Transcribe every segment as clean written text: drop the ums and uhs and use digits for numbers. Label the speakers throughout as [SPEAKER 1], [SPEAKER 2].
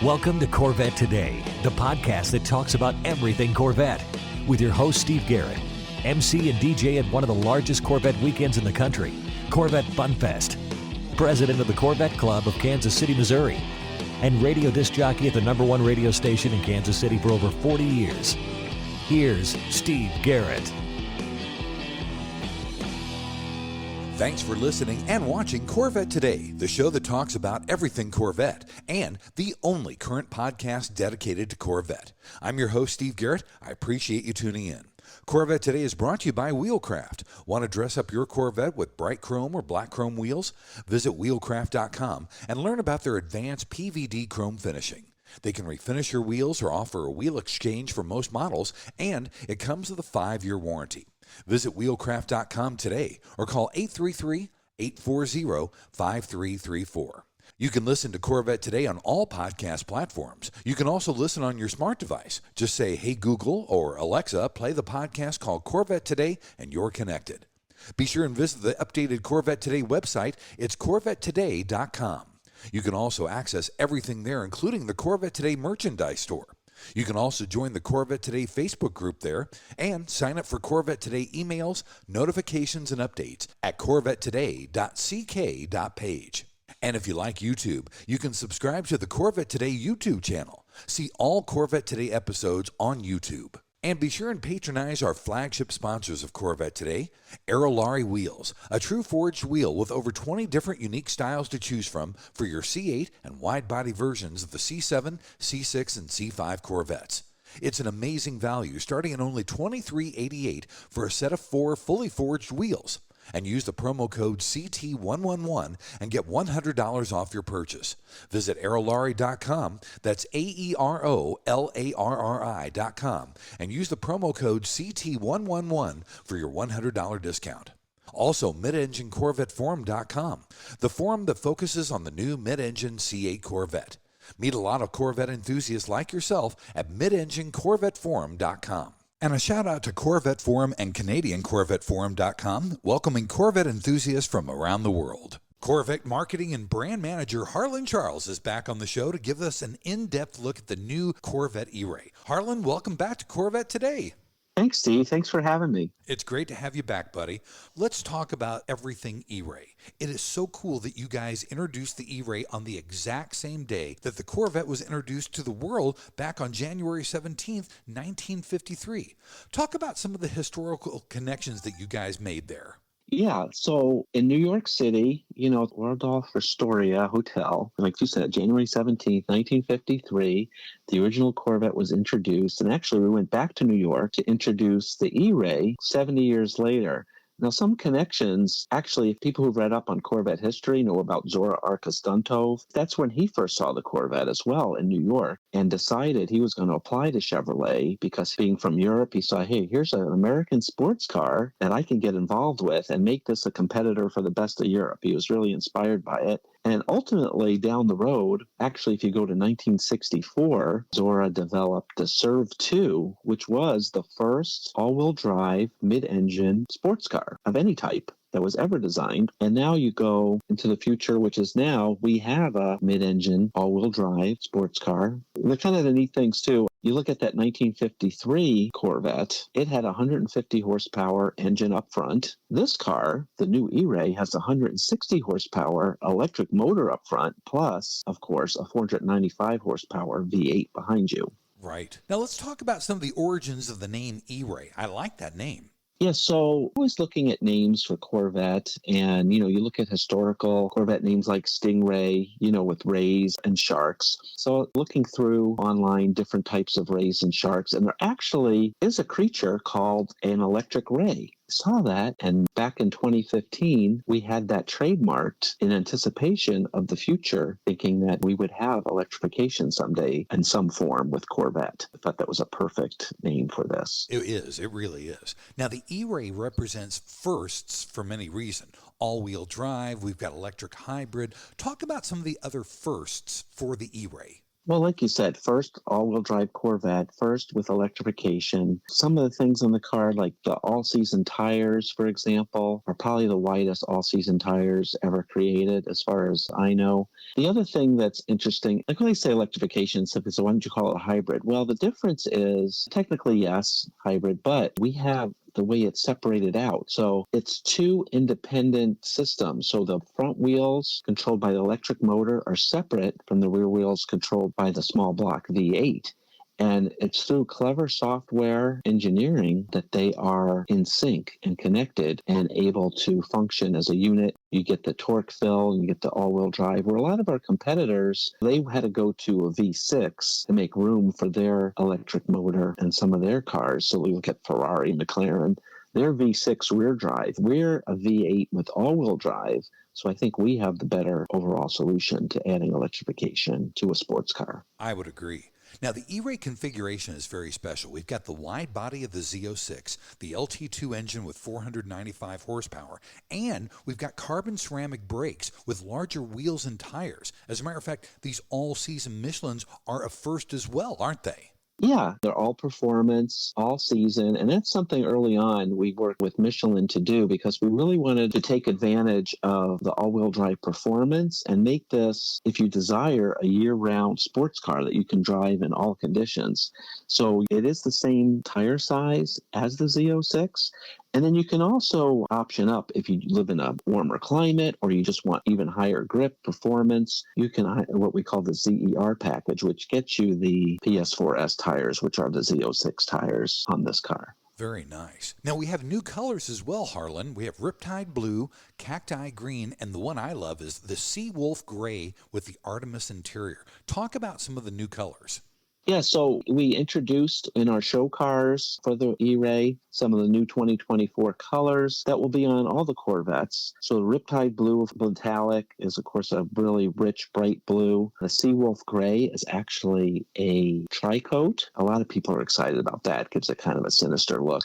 [SPEAKER 1] Welcome to Corvette Today, the podcast that talks about everything Corvette, with your host Steve Garrett, MC and DJ at one of the largest Corvette weekends in the country, Corvette Fun Fest, president of the Corvette Club of Kansas City, Missouri, and radio disc jockey at the #1 radio station in Kansas City for over 40 years. Here's Steve Garrett.
[SPEAKER 2] Thanks for listening and watching Corvette Today, the show that talks about everything Corvette, and the only current podcast dedicated to Corvette. I'm your host, Steve Garrett. I appreciate you tuning in. Corvette Today is brought to you by Wheelcraft. Want to dress up your Corvette with bright chrome or black chrome wheels? Visit wheelcraft.com and learn about their advanced PVD chrome finishing. They can refinish your wheels or offer a wheel exchange for most models, and it comes with a 5-year warranty. Visit wheelcraft.com today or call 833-840-5334. You can listen to Corvette Today on all podcast platforms. You can also listen on your smart device. Just say, "Hey Google" or "Alexa, play the podcast called Corvette Today," and you're connected. Be sure and visit the updated Corvette Today website. It's corvettetoday.com. You can also access everything there, including the Corvette Today merchandise store. You can also join the Corvette Today Facebook group there and sign up for Corvette Today emails, notifications, and updates at corvettetoday.ck.page. And if you like YouTube, you can subscribe to the Corvette Today YouTube channel. See all Corvette Today episodes on YouTube. And be sure and patronize our flagship sponsors of Corvette Today, Aerolarri Wheels, a true forged wheel with over 20 different unique styles to choose from for your C8 and wide-body versions of the C7, C6, and C5 Corvettes. It's an amazing value, starting at only $23.88 for a set of 4 fully forged wheels. And use the promo code CT111 and get $100 off your purchase. Visit aerolarri.com, that's AEROLARRI.com, and use the promo code CT111 for your $100 discount. Also, midenginecorvetteforum.com, the forum that focuses on the new mid-engine C8 Corvette. Meet a lot of Corvette enthusiasts like yourself at midenginecorvetteforum.com. And a shout out to Corvette Forum and CanadianCorvetteForum.com, welcoming Corvette enthusiasts from around the world. Corvette Marketing and Brand Manager Harlan Charles is back on the show to give us an in-depth look at the new Corvette E-Ray. Harlan, welcome back to Corvette Today.
[SPEAKER 3] Thanks, Steve. Thanks for having me.
[SPEAKER 2] It's great to have you back, buddy. Let's talk about everything E-Ray. It is so cool that you guys introduced the E-Ray on the exact same day that the Corvette was introduced to the world back on January 17th, 1953. Talk about some of the historical connections that you guys made there.
[SPEAKER 3] Yeah, so in New York City, Waldorf Astoria Hotel, like you said, January 17th, 1953, the original Corvette was introduced. And actually, we went back to New York to introduce the E-Ray 70 years later. Now, some connections, actually, people who've read up on Corvette history know about Zora Arkostuntov. That's when he first saw the Corvette as well in New York and decided he was going to apply to Chevrolet because being from Europe, he saw, hey, here's an American sports car that I can get involved with and make this a competitor for the best of Europe. He was really inspired by it. And ultimately, down the road, actually, if you go to 1964, Zora developed the Serve 2, which was the first all-wheel drive mid-engine sports car of any type that was ever designed. And now you go into the future, which is now we have a mid-engine all-wheel drive sports car. They're kind of the neat things, too. You look at that 1953 Corvette, it had a 150 horsepower engine up front. This car, the new E-Ray, has a 160 horsepower electric motor up front, plus, of course, a 495 horsepower V8 behind you.
[SPEAKER 2] Right. Now let's talk about some of the origins of the name E-Ray. I like that name.
[SPEAKER 3] Yeah, so always looking at names for Corvette, and, you look at historical Corvette names like Stingray, with rays and sharks. So looking through online different types of rays and sharks, and there actually is a creature called an electric ray. Saw that, and back in 2015 we had that trademarked in anticipation of the future, thinking that we would have electrification someday in some form with Corvette. I thought that was a perfect name for this.
[SPEAKER 2] It really is. Now the E-Ray represents firsts for many reasons. All-wheel drive, we've got electric hybrid. Talk about some of the other firsts for the E-Ray.
[SPEAKER 3] Well, like you said, first all-wheel drive Corvette, first with electrification. Some of the things on the car, like the all-season tires, for example, are probably the widest all-season tires ever created, as far as I know. The other thing that's interesting, like when they say electrification, something, so why don't you call it a hybrid? Well, the difference is technically, yes, hybrid, but we have the way it's separated out. So it's two independent systems. So the front wheels controlled by the electric motor are separate from the rear wheels controlled by the small block V8. And it's through clever software engineering that they are in sync and connected and able to function as a unit. You get the torque fill and you get the all-wheel drive, where a lot of our competitors, they had to go to a V6 to make room for their electric motor and some of their cars. So we look at Ferrari, McLaren, their V6 rear drive. We're a V8 with all-wheel drive. So I think we have the better overall solution to adding electrification to a sports car.
[SPEAKER 2] I would agree. Now, the E-Ray configuration is very special. We've got the wide body of the Z06, the LT2 engine with 495 horsepower, and we've got carbon ceramic brakes with larger wheels and tires. As a matter of fact, these all-season Michelins are a first as well, aren't they?
[SPEAKER 3] Yeah, they're all performance, all season. And that's something early on we worked with Michelin to do, because we really wanted to take advantage of the all-wheel drive performance and make this, if you desire, a year-round sports car that you can drive in all conditions. So it is the same tire size as the Z06. And then you can also option up if you live in a warmer climate or you just want even higher grip performance. You can what we call the ZER package, which gets you the PS4S tires, which are the Z06 tires on this car.
[SPEAKER 2] Very nice. Now, we have new colors as well, Harlan. We have Riptide Blue, Cacti Green, and the one I love is the Sea Wolf Gray with the Artemis interior. Talk about some of the new colors.
[SPEAKER 3] Yeah, so we introduced in our show cars for the E-Ray some of the new 2024 colors that will be on all the Corvettes. So the Riptide Blue Metallic is, of course, a really rich, bright blue. The Sea Wolf Gray is actually a tri-coat. A lot of people are excited about that. It gives it kind of a sinister look.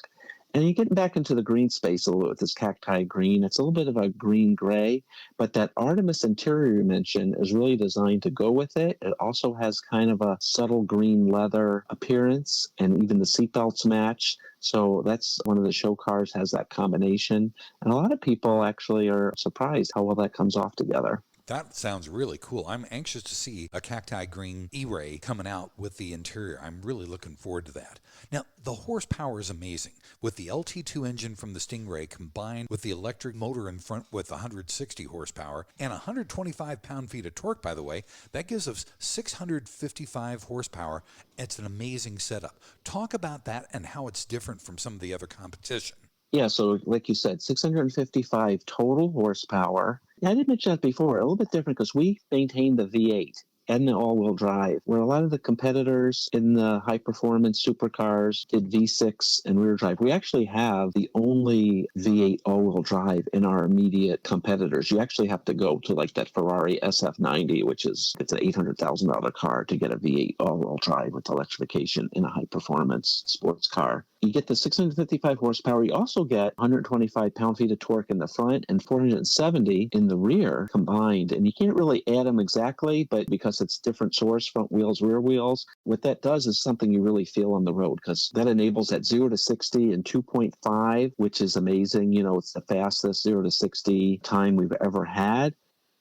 [SPEAKER 3] And you're getting back into the green space a little with this cacti green. It's a little bit of a green-gray, but that Artemis interior you mentioned is really designed to go with it. It also has kind of a subtle green leather appearance, and even the seatbelts match. So that's one of the show cars has that combination. And a lot of people actually are surprised how well that comes off together.
[SPEAKER 2] That sounds really cool. I'm anxious to see a cacti green E-Ray coming out with the interior. I'm really looking forward to that. Now, the horsepower is amazing. With the LT2 engine from the Stingray combined with the electric motor in front with 160 horsepower and 125 pound-feet of torque, by the way, that gives us 655 horsepower. It's an amazing setup. Talk about that and how it's different from some of the other competition.
[SPEAKER 3] Yeah, so like you said, 655 total horsepower. Yeah, I didn't mention that before. A little bit different because we maintain the V8 and the all-wheel drive, where a lot of the competitors in the high-performance supercars did V6 and rear drive. We actually have the only V8 all-wheel drive in our immediate competitors. You actually have to go to like that Ferrari SF90, which is it's an $800,000 car to get a V8 all-wheel drive with electrification in a high-performance sports car. You get the 655 horsepower. You also get 125 pound-feet of torque in the front and 470 in the rear combined. And you can't really add them exactly, but because it's different source, front wheels, rear wheels, what that does is something you really feel on the road, because that enables that 0 to 60 in 2.5, which is amazing. You know, it's the fastest 0 to 60 time we've ever had.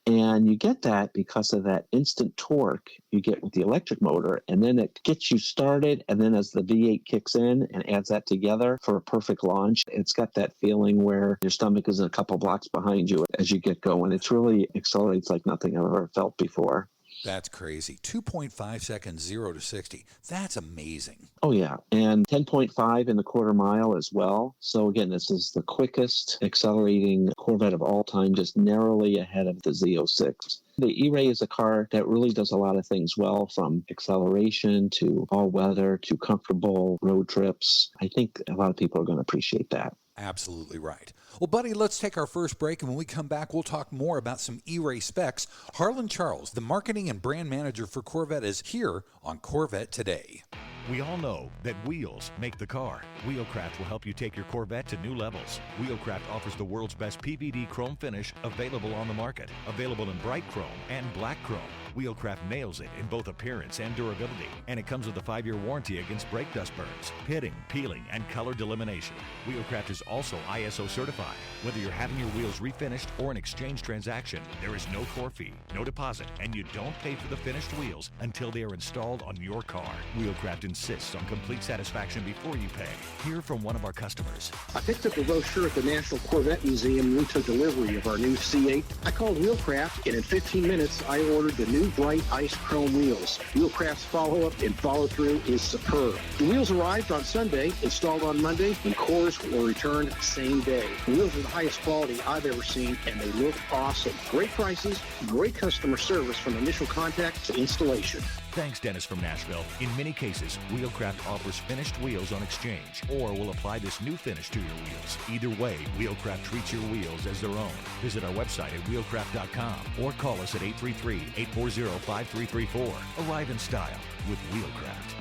[SPEAKER 3] And you get that because of that instant torque you get with the electric motor, and then it gets you started, and then as the V8 kicks in and adds that together for a perfect launch, it's got that feeling where your stomach is a couple blocks behind you as you get going. It's really accelerates like nothing I've ever felt before.
[SPEAKER 2] That's crazy. 2.5 seconds, 0 to 60. That's amazing.
[SPEAKER 3] Oh, yeah. And 10.5 in the quarter mile as well. So, again, this is the quickest accelerating Corvette of all time, just narrowly ahead of the Z06. The E-Ray is a car that really does a lot of things well, from acceleration to all-weather to comfortable road trips. I think a lot of people are going to appreciate that.
[SPEAKER 2] Absolutely right. Well, buddy, let's take our first break, and when we come back, we'll talk more about some E-Ray specs. Harlan Charles, the marketing and brand manager for Corvette, is here on Corvette Today.
[SPEAKER 1] We all know that wheels make the car. Wheelcraft will help you take your Corvette to new levels. Wheelcraft offers the world's best PVD chrome finish available on the market. Available in bright chrome and black chrome. Wheelcraft nails it in both appearance and durability, and it comes with a 5-year warranty against brake dust burns, pitting, peeling, and color delamination. Wheelcraft is also ISO certified. Whether you're having your wheels refinished or an exchange transaction, there is no core fee, no deposit, and you don't pay for the finished wheels until they are installed on your car. Wheelcraft insists on complete satisfaction before you pay. Hear from one of our customers.
[SPEAKER 4] I picked up a brochure at the National Corvette Museum and we took delivery of our new C8. I called Wheelcraft, and in 15 minutes, I ordered the new bright ice chrome wheels. Wheelcraft's follow-up and follow-through is superb. The wheels arrived on Sunday, installed on Monday, and cores were returned same day. The wheels are the highest quality I've ever seen, and they look awesome. Great prices, great customer service from initial contact to installation.
[SPEAKER 1] Thanks, Dennis from Nashville. In many cases, Wheelcraft offers finished wheels on exchange or will apply this new finish to your wheels. Either way, Wheelcraft treats your wheels as their own. Visit our website at wheelcraft.com or call us at 833-840-5334. Arrive in style with Wheelcraft.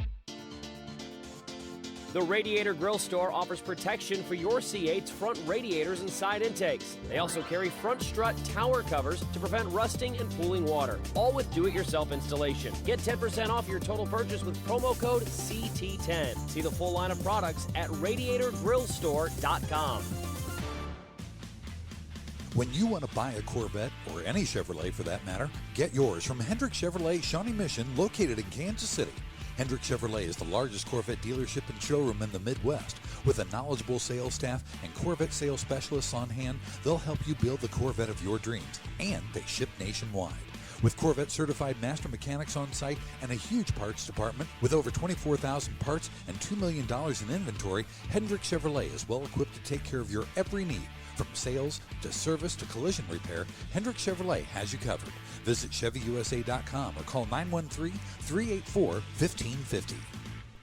[SPEAKER 5] The Radiator Grill Store offers protection for your C8's front radiators and side intakes. They also carry front strut tower covers to prevent rusting and pooling water, all with do-it-yourself installation. Get 10% off your total purchase with promo code CT10. See the full line of products at radiatorgrillstore.com.
[SPEAKER 2] When you want to buy a Corvette, or any Chevrolet for that matter, get yours from Hendrick Chevrolet Shawnee Mission, located in Kansas City. Hendrick Chevrolet is the largest Corvette dealership and showroom in the Midwest. With a knowledgeable sales staff and Corvette sales specialists on hand, they'll help you build the Corvette of your dreams, and they ship nationwide. With Corvette certified master mechanics on site and a huge parts department with over 24,000 parts and $2 million in inventory, Hendrick Chevrolet is well equipped to take care of your every need. From sales to service to collision repair, Hendrick Chevrolet has you covered. Visit ChevyUSA.com or call 913-384-1550.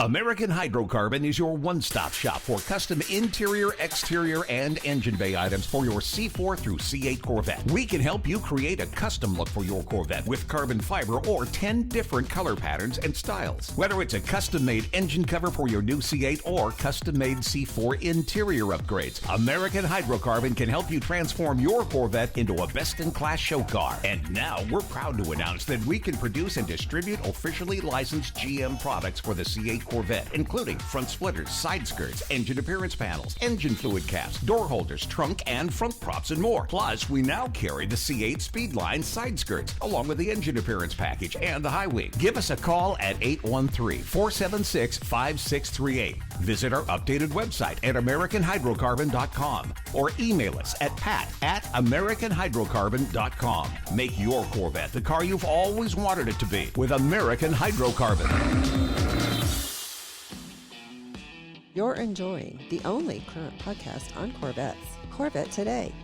[SPEAKER 6] American Hydrocarbon is your one-stop shop for custom interior, exterior, and engine bay items for your C4 through C8 Corvette. We can help you create a custom look for your Corvette with carbon fiber or 10 different color patterns and styles. Whether it's a custom-made engine cover for your new C8 or custom-made C4 interior upgrades, American Hydrocarbon can help you transform your Corvette into a best-in-class show car. And now we're proud to announce that we can produce and distribute officially licensed GM products for the C8 Corvette, including front splitters, side skirts, engine appearance panels, engine fluid caps, door holders, trunk and front props, and more. Plus, we now carry the C8 Speedline side skirts, along with the engine appearance package and the high wing. Give us a call at 813-476-5638. Visit our updated website at AmericanHydrocarbon.com or email us at pat@AmericanHydrocarbon.com. Make your Corvette the car you've always wanted it to be with American Hydrocarbon.
[SPEAKER 7] You're enjoying the only current podcast on Corvettes, Corvette Today.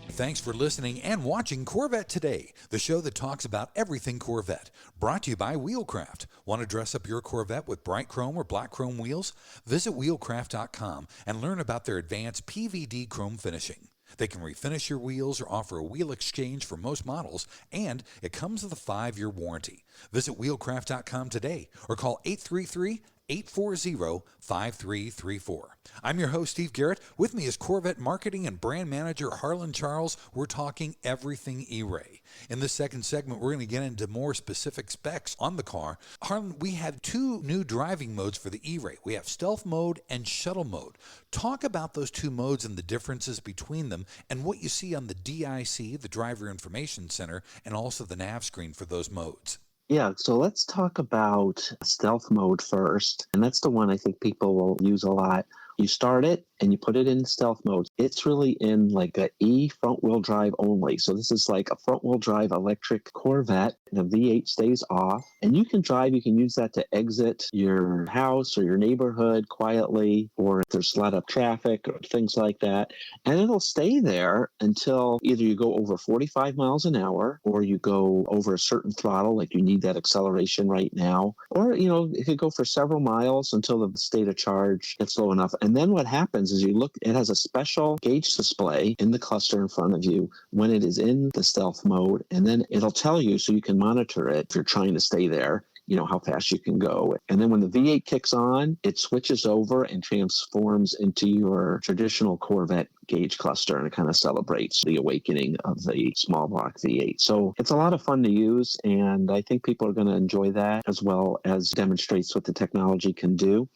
[SPEAKER 2] Thanks for listening and watching Corvette Today, the show that talks about everything Corvette. Brought to you by Wheelcraft. Want to dress up your Corvette with bright chrome or black chrome wheels? Visit Wheelcraft.com and learn about their advanced PVD chrome finishing. They can refinish your wheels or offer a wheel exchange for most models, and it comes with a 5-year warranty. Visit Wheelcraft.com today or call 833-840-5334. I'm your host, Steve Garrett. With me is Corvette Marketing and Brand Manager Harlan Charles. We're talking everything E-Ray. In this second segment, we're going to get into more specific specs on the car. Harlan, we have 2 new driving modes for the E-Ray. We have stealth mode and shuttle mode. Talk about those 2 modes and the differences between them and what you see on the DIC, the Driver Information Center, and also the nav screen for those modes.
[SPEAKER 3] Yeah, so let's talk about stealth mode first. And that's the one I think people will use a lot. You start it and you put it in stealth mode. It's really in like a E front wheel drive only. So this is like a front wheel drive electric Corvette. The V8 stays off and you can drive. You can use that to exit your house or your neighborhood quietly, or if there's a lot of traffic or things like that. And it'll stay there until either you go over 45 miles an hour or you go over a certain throttle, like you need that acceleration right now. Or, it could go for several miles until the state of charge gets low enough. And then what happens is it has a special gauge display in the cluster in front of you when it is in the stealth mode, and then it'll tell you so you can monitor it if you're trying to stay there. how fast you can go. And then when the V8 kicks on, it switches over and transforms into your traditional Corvette gauge cluster, and it kind of celebrates the awakening of the small block V8. So it's a lot of fun to use, and I think people are going to enjoy that, as well as demonstrates what the technology can do.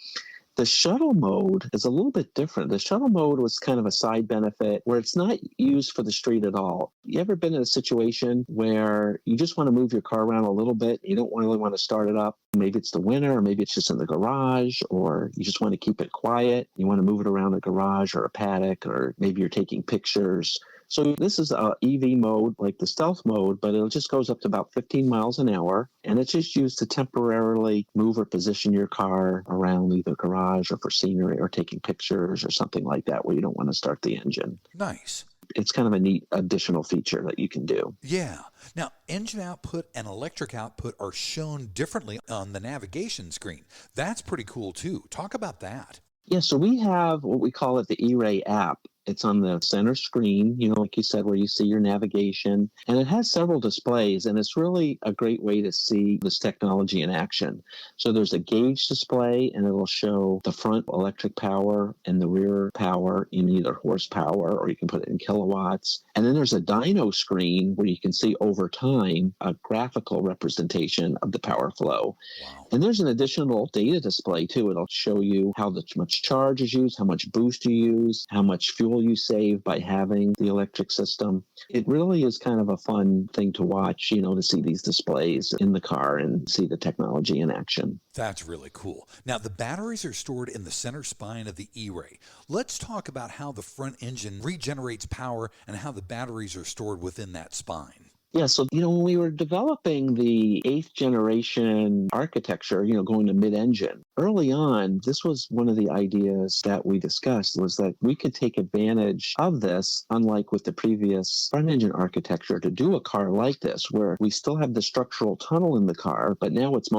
[SPEAKER 3] The shuttle mode is a little bit different. The shuttle mode was kind of a side benefit where it's not used for the street at all. You ever been in a situation where you just want to move your car around a little bit? You don't really want to start it up. Maybe it's the winter, or maybe it's just in the garage, or you just want to keep it quiet. You want to move it around the garage or a paddock, or maybe you're taking pictures. So this is a EV mode, like the stealth mode, but it just goes up to about 15 miles an hour. And it's just used to temporarily move or position your car around either garage or for scenery or taking pictures or something like that where you don't want to start the engine.
[SPEAKER 2] Nice.
[SPEAKER 3] It's kind of a neat additional feature that you can do.
[SPEAKER 2] Yeah. Now, engine output and electric output are shown differently on the navigation screen. That's pretty cool, too. Talk about that.
[SPEAKER 3] Yeah, so we have what we call it the E-Ray app. It's on the center screen, like you said, where you see your navigation. And it has several displays, and it's really a great way to see this technology in action. So there's a gauge display, and it'll show the front electric power and the rear power in either horsepower, or you can put it in kilowatts. And then there's a dyno screen where you can see over time a graphical representation of the power flow.
[SPEAKER 2] Wow.
[SPEAKER 3] And there's an additional data display, too. It'll show you how much charge is used, how much boost you use, how much fuel you save by having the electric system. It really is kind of a fun thing to watch, to see these displays in the car and see the technology in action.
[SPEAKER 2] That's really cool. Now, the batteries are stored in the center spine of the E-Ray. Let's talk about how the front engine regenerates power and how the batteries are stored within that spine.
[SPEAKER 3] Yeah, so, when we were developing the 8th generation architecture, going to mid-engine, early on, this was one of the ideas that we discussed, was that we could take advantage of this, unlike with the previous front-engine architecture, to do a car like this, where we still have the structural tunnel in the car, but now it's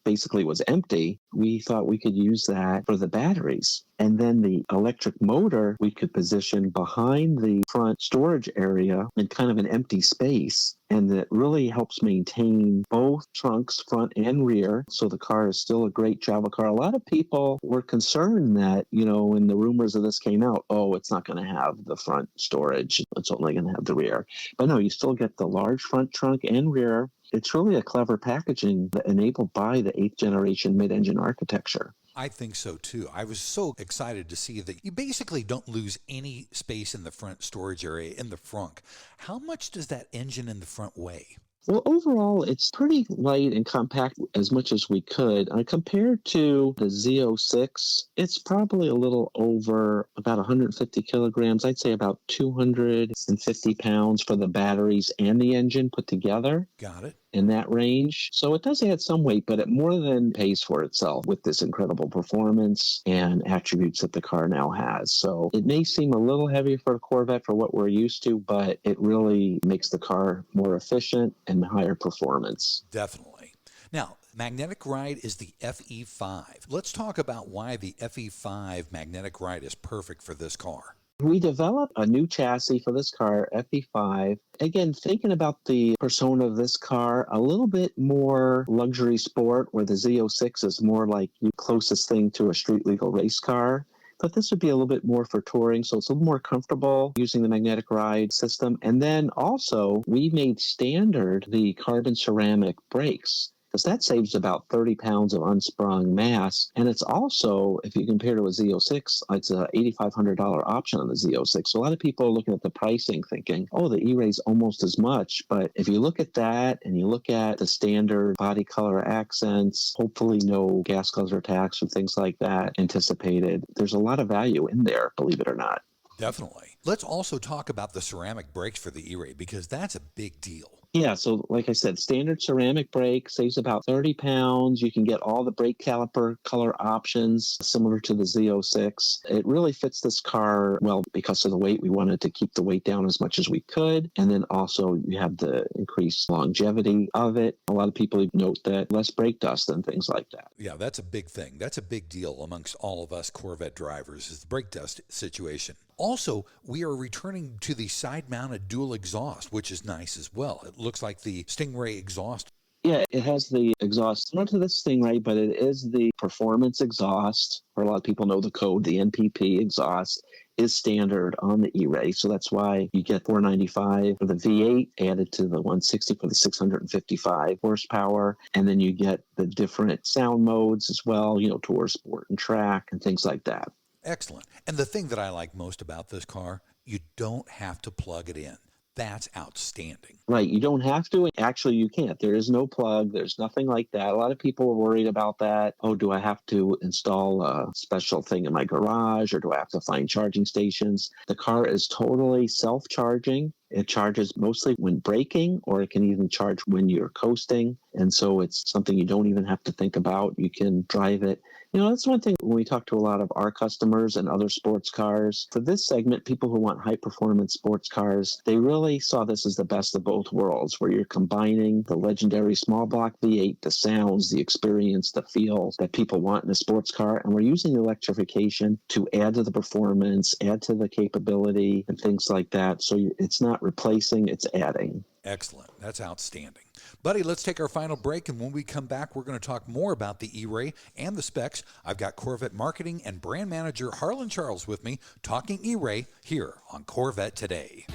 [SPEAKER 3] basically was empty. We thought we could use that for the batteries. And then the electric motor we could position behind the front storage area in kind of an empty space. And that really helps maintain both trunks, front and rear. So the car is still a great travel car. A lot of people were concerned that, when the rumors of this came out, it's not going to have the front storage. It's only going to have the rear. But no, you still get the large front trunk and rear. It's really a clever packaging that enabled by the 8th generation mid-engine architecture.
[SPEAKER 2] I think so, too. I was so excited to see that you basically don't lose any space in the front storage area in the frunk. How much does that engine in the front weigh?
[SPEAKER 3] Well, overall, it's pretty light and compact as much as we could. Compared to the Z06, it's probably a little over about 150 kilograms. I'd say about 250 pounds for the batteries and the engine put together.
[SPEAKER 2] Got it.
[SPEAKER 3] In that range. So it does add some weight, but it more than pays for itself with this incredible performance and attributes that the car now has. So it may seem a little heavy for a Corvette for what we're used to, but it really makes the car more efficient and higher performance.
[SPEAKER 2] Definitely. Now, magnetic ride is the FE5. Let's talk about why the FE5 magnetic ride is perfect for this car.
[SPEAKER 3] We developed a new chassis for this car, FE5. Again, thinking about the persona of this car, a little bit more luxury sport, where the Z06 is more like the closest thing to a street legal race car. But this would be a little bit more for touring, so it's a little more comfortable using the magnetic ride system. And then also, we made standard the carbon ceramic brakes, because that saves about 30 pounds of unsprung mass. And it's also, if you compare to a Z06, it's a $8,500 option on the Z06. So a lot of people are looking at the pricing thinking, the E-Ray's almost as much. But if you look at that and you look at the standard body color accents, hopefully no gas guzzler tax or things like that anticipated, there's a lot of value in there, believe it or not.
[SPEAKER 2] Definitely. Let's also talk about the ceramic brakes for the E-Ray, because that's a big deal.
[SPEAKER 3] Yeah, so like I said, standard ceramic brake saves about 30 pounds. You can get all the brake caliper color options similar to the Z06. It really fits this car well because of the weight. We wanted to keep the weight down as much as we could. And then also you have the increased longevity of it. A lot of people note that less brake dust and things like that.
[SPEAKER 2] Yeah, that's a big thing. That's a big deal amongst all of us Corvette drivers, is the brake dust situation. Also, we are returning to the side-mounted dual exhaust, which is nice as well. It looks like the Stingray exhaust.
[SPEAKER 3] Yeah, it has the exhaust similar to this Stingray, but it is the performance exhaust, or a lot of people know the code. The NPP exhaust is standard on the E-Ray, so that's why you get $495 for the V8 added to the 160 for the 655 horsepower, and then you get the different sound modes as well, tour, sport, and track, and things like that.
[SPEAKER 2] Excellent. And the thing that I like most about this car, you don't have to plug it in. That's outstanding.
[SPEAKER 3] Right. You don't have to. Actually, you can't. There is no plug. There's nothing like that. A lot of people are worried about that. Oh, do I have to install a special thing in my garage, or do I have to find charging stations? The car is totally self-charging. It charges mostly when braking, or it can even charge when you're coasting. And so it's something you don't even have to think about. You can drive it. That's one thing when we talk to a lot of our customers and other sports cars. For this segment, people who want high-performance sports cars, they really saw this as the best of both worlds, where you're combining the legendary small block V8, the sounds, the experience, the feel that people want in a sports car. And we're using electrification to add to the performance, add to the capability, and things like that. So it's not replacing, it's adding.
[SPEAKER 2] Excellent. That's outstanding. Buddy, let's take our final break, and when we come back, we're going to talk more about the E-Ray and the specs. I've got Corvette Marketing and Brand Manager Harlan Charles with me talking E-Ray here on Corvette Today.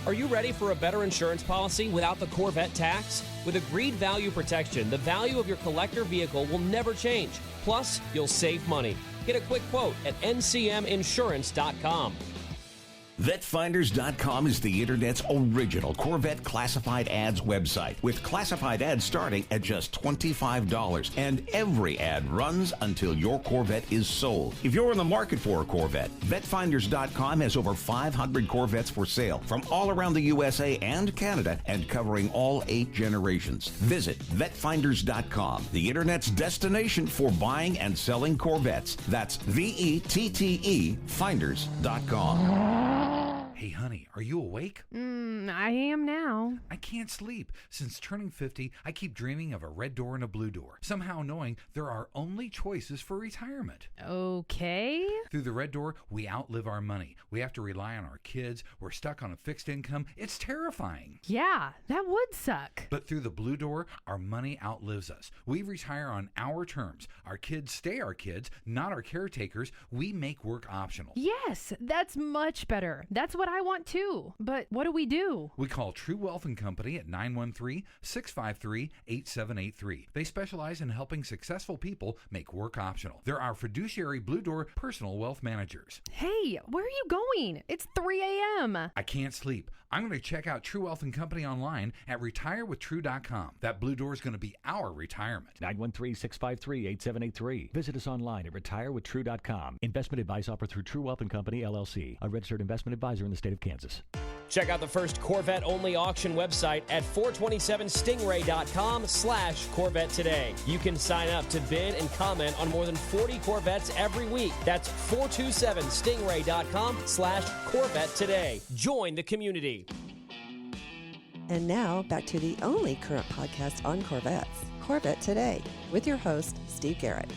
[SPEAKER 5] Are you ready for a better insurance policy without the Corvette tax? With agreed value protection, the value of your collector vehicle will never change. Plus, you'll save money. Get a quick quote at ncminsurance.com.
[SPEAKER 6] VetteFinders.com is the Internet's original Corvette classified ads website, with classified ads starting at just $25, and every ad runs until your Corvette is sold. If you're in the market for a Corvette, VetteFinders.com has over 500 Corvettes for sale from all around the USA and Canada, and covering all 8 generations. Visit VetteFinders.com, the Internet's destination for buying and selling Corvettes. That's VETTE Finders.com.
[SPEAKER 2] Hey, honey, are you awake?
[SPEAKER 8] I am now.
[SPEAKER 2] I can't sleep. Since turning 50, I keep dreaming of a red door and a blue door, somehow knowing there are only choices for retirement.
[SPEAKER 8] Okay.
[SPEAKER 2] Through the red door, we outlive our money. We have to rely on our kids. We're stuck on a fixed income. It's terrifying.
[SPEAKER 8] Yeah, that would suck.
[SPEAKER 2] But through the blue door, our money outlives us. We retire on our terms. Our kids stay our kids, not our caretakers. We make work optional.
[SPEAKER 8] Yes, that's much better. That's what I want too. But what do we do?
[SPEAKER 2] We call True Wealth & Company at 913-653-8783. They specialize in helping successful people make work optional. They're our fiduciary Blue Door personal wealth managers.
[SPEAKER 8] Hey, where are you going? It's 3 a.m.
[SPEAKER 2] I can't sleep. I'm going to check out True Wealth & Company online at retirewithtrue.com. That Blue Door is going to be our retirement.
[SPEAKER 1] 913-653-8783. Visit us online at retirewithtrue.com. Investment advice offered through True Wealth & Company, LLC, a registered investment advisor in the state of Kansas.
[SPEAKER 5] Check out the first Corvette-only auction website at 427stingray.com/Corvette today. You can sign up to bid and comment on more than 40 Corvettes every week. That's 427stingray.com/Corvette today. Join the community.
[SPEAKER 7] And now back to the only current podcast on Corvettes, Corvette Today, with your host, Steve Garrett.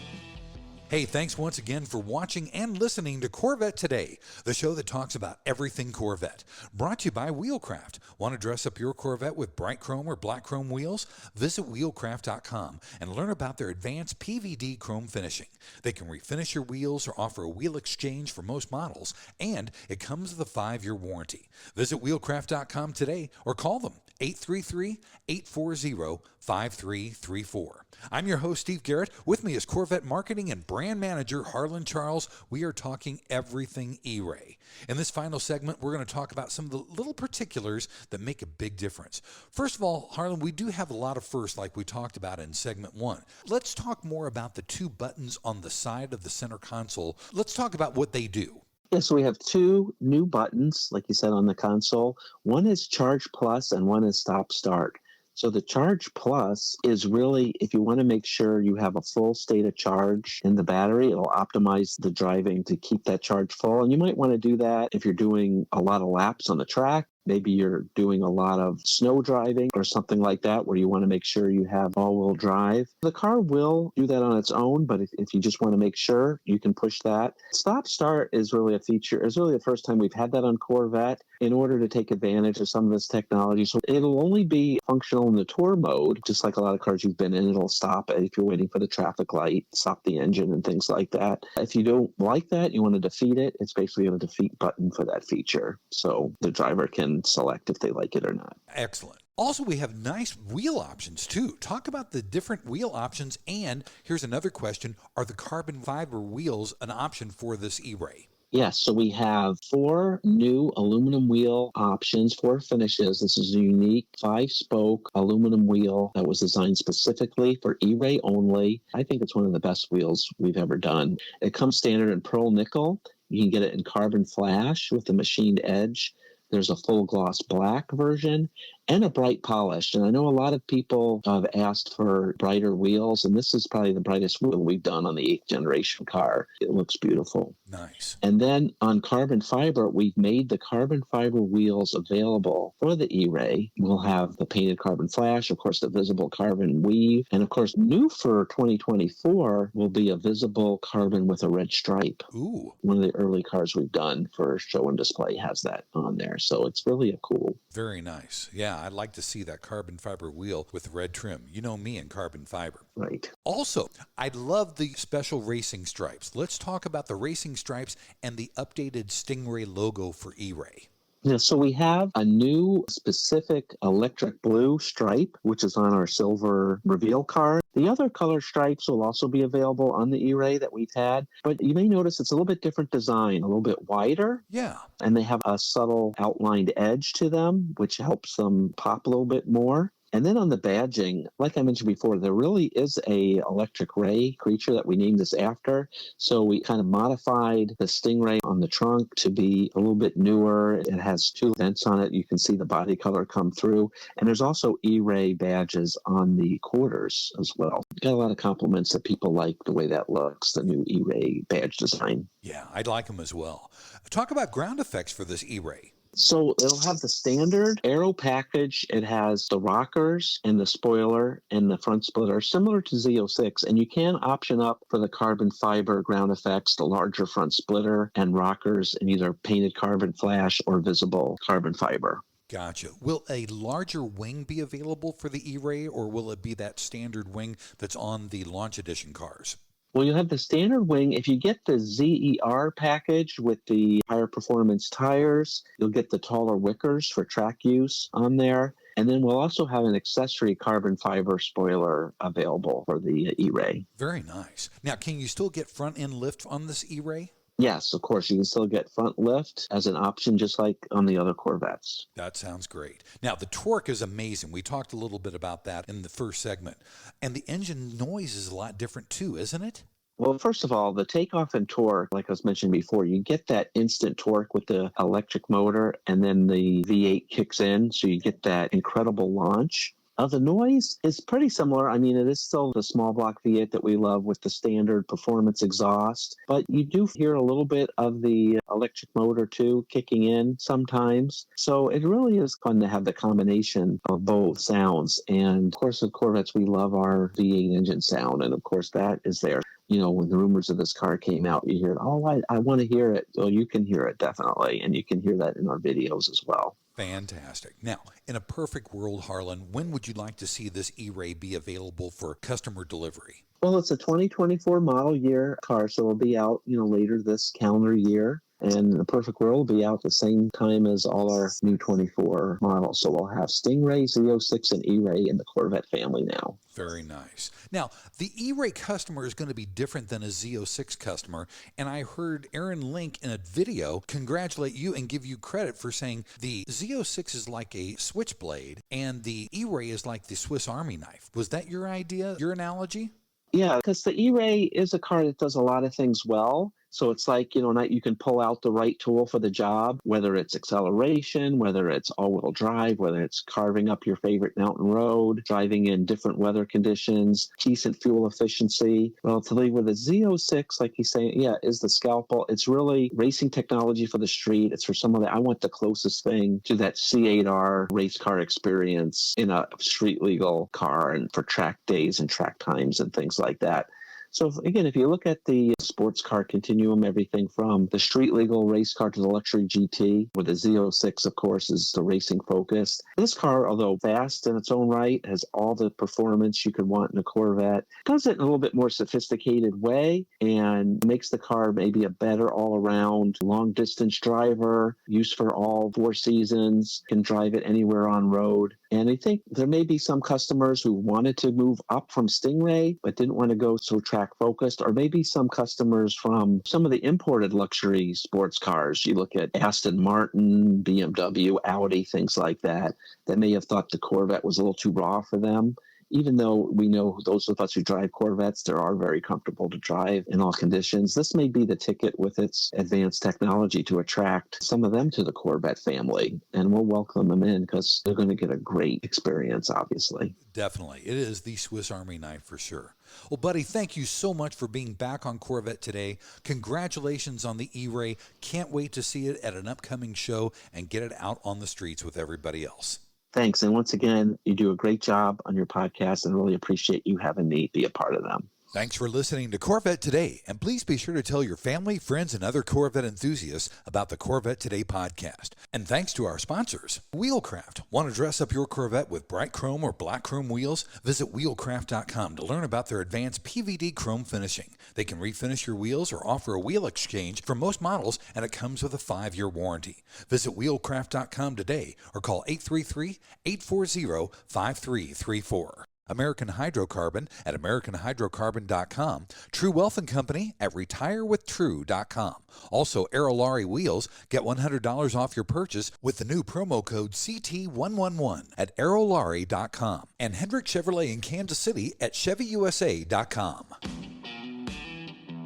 [SPEAKER 2] Hey, thanks once again for watching and listening to Corvette Today, the show that talks about everything Corvette. Brought to you by Wheelcraft. Want to dress up your Corvette with bright chrome or black chrome wheels? Visit wheelcraft.com and learn about their advanced PVD chrome finishing. They can refinish your wheels or offer a wheel exchange for most models, and it comes with a 5-year warranty. Visit wheelcraft.com today or call them 833-840-5334. I'm your host, Steve Garrett. With me is Corvette Marketing and Brand Manager Harlan Charles. We are talking everything E-Ray. In this final segment, we're going to talk about some of the little particulars that make a big difference. First of all, Harlan, we do have a lot of firsts like we talked about in segment 1. Let's talk more about the 2 buttons on the side of the center console. Let's talk about what they do.
[SPEAKER 3] Yeah, so we have 2 new buttons, like you said, on the console. One is Charge Plus and one is Stop Start. So the Charge Plus is really, if you want to make sure you have a full state of charge in the battery, it'll optimize the driving to keep that charge full. And you might want to do that if you're doing a lot of laps on the track. Maybe you're doing a lot of snow driving or something like that where you want to make sure you have all-wheel drive. The car will do that on its own, but if you just want to make sure, you can push that. Stop Start is really a feature. It's really the first time we've had that on Corvette. in order to take advantage of some of this technology. So it'll only be functional in the tour mode, just like a lot of cars you've been in. It'll stop if you're waiting for the traffic light, stop the engine and things like that. If you don't like that, you want to defeat it, it's basically a defeat button for that feature. So the driver can select if they like it or not.
[SPEAKER 2] Excellent. Also, we have nice wheel options, too. Talk about the different wheel options. And here's another question. Are the carbon fiber wheels an option for this E-Ray?
[SPEAKER 3] Yes, so we have 4 new aluminum wheel options, 4 finishes. This is a unique 5-spoke aluminum wheel that was designed specifically for E-Ray only. I think it's one of the best wheels we've ever done. It comes standard in pearl nickel. You can get it in carbon flash with the machined edge. There's a full gloss black version and a bright polished. And I know a lot of people have asked for brighter wheels, and this is probably the brightest wheel we've done on the 8th generation car. It looks beautiful.
[SPEAKER 2] Nice.
[SPEAKER 3] And then on carbon fiber, we've made the carbon fiber wheels available for the E-Ray. We'll have the painted carbon flash, of course, the visible carbon weave. And of course, new for 2024 will be a visible carbon with a red stripe.
[SPEAKER 2] Ooh.
[SPEAKER 3] One of the early cars we've done for show and display has that on there. So it's really a cool.
[SPEAKER 2] Very nice. Yeah, I'd like to see that carbon fiber wheel with red trim. You know me and carbon fiber.
[SPEAKER 3] Right.
[SPEAKER 2] Also, I love the special racing stripes. Let's talk about the racing stripes and the updated Stingray logo for E-Ray.
[SPEAKER 3] Yeah, so we have a new specific electric blue stripe, which is on our silver reveal card. The other color stripes will also be available on the E-Ray that we've had, but you may notice it's a little bit different design, a little bit wider.
[SPEAKER 2] Yeah.
[SPEAKER 3] And they have a subtle outlined edge to them, which helps them pop a little bit more. And then on the badging, like I mentioned before, there really is a electric ray creature that we named this after. So we kind of modified the Stingray on the trunk to be a little bit newer. It has 2 vents on it. You can see the body color come through. And there's also E-Ray badges on the quarters as well. Got a lot of compliments that people like the way that looks, the new E-Ray badge design.
[SPEAKER 2] Yeah, I'd like them as well. Talk about ground effects for this E-Ray.
[SPEAKER 3] So it'll have the standard aero package. It has the rockers and the spoiler and the front splitter, similar to Z06. And you can option up for the carbon fiber ground effects, the larger front splitter and rockers, and either painted carbon flash or visible carbon fiber.
[SPEAKER 2] Gotcha. Will a larger wing be available for the E-Ray, or will it be that standard wing that's on the launch edition cars?
[SPEAKER 3] Well, you have the standard wing. If you get the ZER package with the higher performance tires, you'll get the taller wickers for track use on there. And then we'll also have an accessory carbon fiber spoiler available for the E-Ray.
[SPEAKER 2] Very nice. Now, can you still get front end lift on this E-Ray?
[SPEAKER 3] Yes, of course. You can still get front lift as an option, just like on the other Corvettes.
[SPEAKER 2] That sounds great. Now, the torque is amazing. We talked a little bit about that in the first segment. And the engine noise is a lot different too, isn't it?
[SPEAKER 3] Well, first of all, the takeoff and torque, like I was mentioning before, you get that instant torque with the electric motor, and then the V8 kicks in, so you get that incredible launch. The noise is pretty similar. I mean, it is still the small block V8 that we love with the standard performance exhaust, but you do hear a little bit of the electric motor too kicking in sometimes. So it really is fun to have the combination of both sounds. And of course, with Corvettes, we love our V8 engine sound. And of course, that is there. You know, when the rumors of this car came out, you hear, I want to hear it. Well, you can hear it definitely. And you can hear that in our videos as well.
[SPEAKER 2] Fantastic. Now, in a perfect world, Harlan, when would you like to see this E-Ray be available for customer delivery?
[SPEAKER 3] Well, it's a 2024 model year car, so it'll be out, later this calendar year. And the perfect world will be out the same time as all our new 24 models. So we'll have Stingray, Z06, and E-Ray in the Corvette family now.
[SPEAKER 2] Very nice. Now, the E-Ray customer is going to be different than a Z06 customer. And I heard Aaron Link in a video congratulate you and give you credit for saying the Z06 is like a switchblade and the E-Ray is like the Swiss Army knife. Was that your idea, your analogy?
[SPEAKER 3] Yeah, because the E-Ray is a car that does a lot of things well. So it's like, you can pull out the right tool for the job, whether it's acceleration, whether it's all-wheel drive, whether it's carving up your favorite mountain road, driving in different weather conditions, decent fuel efficiency. Relatively with a Z06, like he's saying, is the scalpel. It's really racing technology for the street. It's for someone that I want the closest thing to that C8R race car experience in a street legal car and for track days and track times and things like that. So again, if you look at the sports car continuum, everything from the street legal race car to the luxury GT, where the Z06, of course, is the racing focused. This car, although fast in its own right, has all the performance you could want in a Corvette, does it in a little bit more sophisticated way and makes the car maybe a better all-around long-distance driver, use for all 4 seasons, can drive it anywhere on road. And I think there may be some customers who wanted to move up from Stingray, but didn't want to go so track focused, or maybe some customers from some of the imported luxury sports cars. You look at Aston Martin, BMW, Audi, things like that may have thought the Corvette was a little too raw for them. Even though we know those of us who drive Corvettes, they are very comfortable to drive in all conditions. This may be the ticket with its advanced technology to attract some of them to the Corvette family. And we'll welcome them in because they're going to get a great experience, obviously.
[SPEAKER 2] Definitely. It is the Swiss Army knife for sure. Well, buddy, thank you so much for being back on Corvette Today. Congratulations on the E-Ray. Can't wait to see it at an upcoming show and get it out on the streets with everybody else.
[SPEAKER 3] Thanks. And once again, you do a great job on your podcast and really appreciate you having me be a part of them.
[SPEAKER 2] Thanks for listening to Corvette Today, and please be sure to tell your family, friends, and other Corvette enthusiasts about the Corvette Today podcast. And thanks to our sponsors, Wheelcraft. Want to dress up your Corvette with bright chrome or black chrome wheels? Visit wheelcraft.com to learn about their advanced PVD chrome finishing. They can refinish your wheels or offer a wheel exchange for most models, and it comes with a 5-year warranty. Visit wheelcraft.com today or call 833-840-5334. American Hydrocarbon at AmericanHydrocarbon.com, True Wealth and Company at RetireWithTrue.com. Also, Aerolarri Wheels, get $100 off your purchase with the new promo code CT111 at Aerolarri.com. And Hendrick Chevrolet in Kansas City at ChevyUSA.com.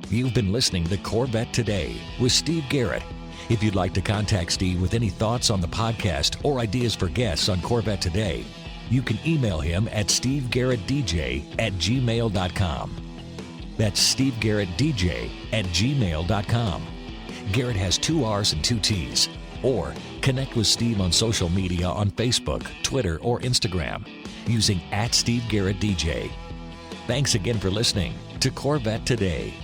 [SPEAKER 1] You've been listening to Corvette Today with Steve Garrett. If you'd like to contact Steve with any thoughts on the podcast or ideas for guests on Corvette Today, you can email him at stevegarrettdj@gmail.com. That's stevegarrettdj@gmail.com. Garrett has 2 R's and 2 T's. Or connect with Steve on social media on Facebook, Twitter, or Instagram using @SteveGarrettDJ. Thanks again for listening to Corvette Today.